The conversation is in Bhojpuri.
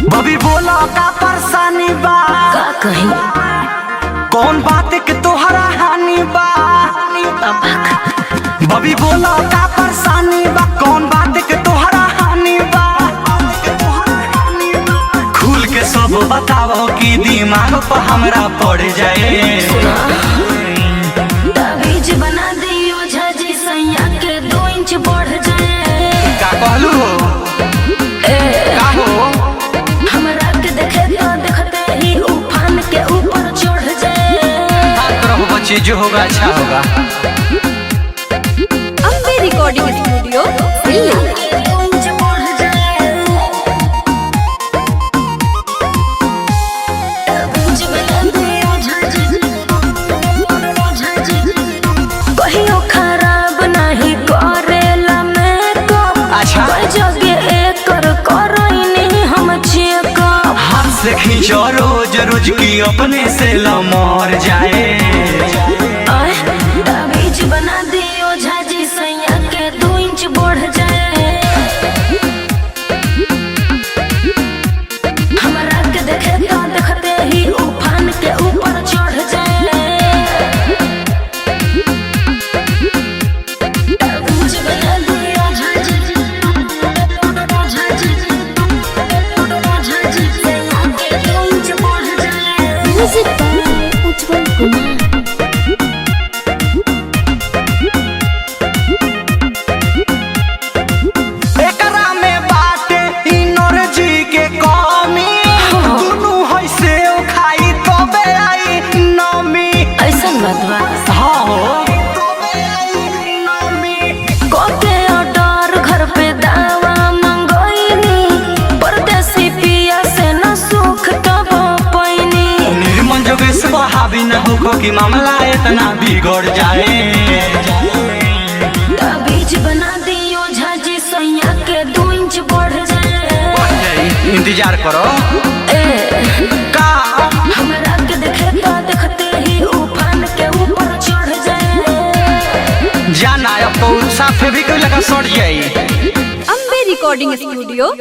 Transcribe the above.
बबी बोला का परेशानी बा, का कहीं कौन बात के तोहरा हानि बा। बबी बोला का परेशानी बा, कौन बात के तोहरा हानि बा। खुल के सब बताओ कि दिमाग पर हमरा पड़ जाए। ताबीज बना दियो झाजी सैया के 2 इंच बढ़ जाए। का कहलू हो का हो? हमरा के देखे तो देखते ही उफान के ऊपर चढ़ जाए। बच्चे जो होगा अच्छा होगा। Ambe recording studio Delhi. कहियो खराब नहीं करेला मेकअप, अच्छा जगह एकर करैनी हम चेकअप। हाथ से खींचो रोज रोज की अपने से लमर जाए। ताबीज बना दियो झाजी सैया के 2 इंच बढ़ जाए। हमरा के देखे तो देखते ही उफान के ऊपर चढ़ जाए। ताबीज बना दियो झाजी सैया के 2 इंच बढ़ जाए। म्यूजिक बाय उज्जवल कुमार। एकरा में बाटे एनर्जी के कमी, दुनू है से खाई तबे आई नमी। ऐसन बात बा। हाँ हो तबे आई नमी। कोके ऑर्डर घर पे दावा मंगोइनी, परदेसी पिया से न सुख तब पैनी। निर्मल जोगेश हावी न हो कि मामला इतना बिगड़ जाए। ताबीज बना दियो झाजी सैया के 2 इंच बढ़ जाए। इंतजार करो का हमरा के देखे तो देखते ही उफान के ऊपर चढ़ जाए। जाना अब तो साफे भी कोई लगा सड़ जाए। Ambe recording studio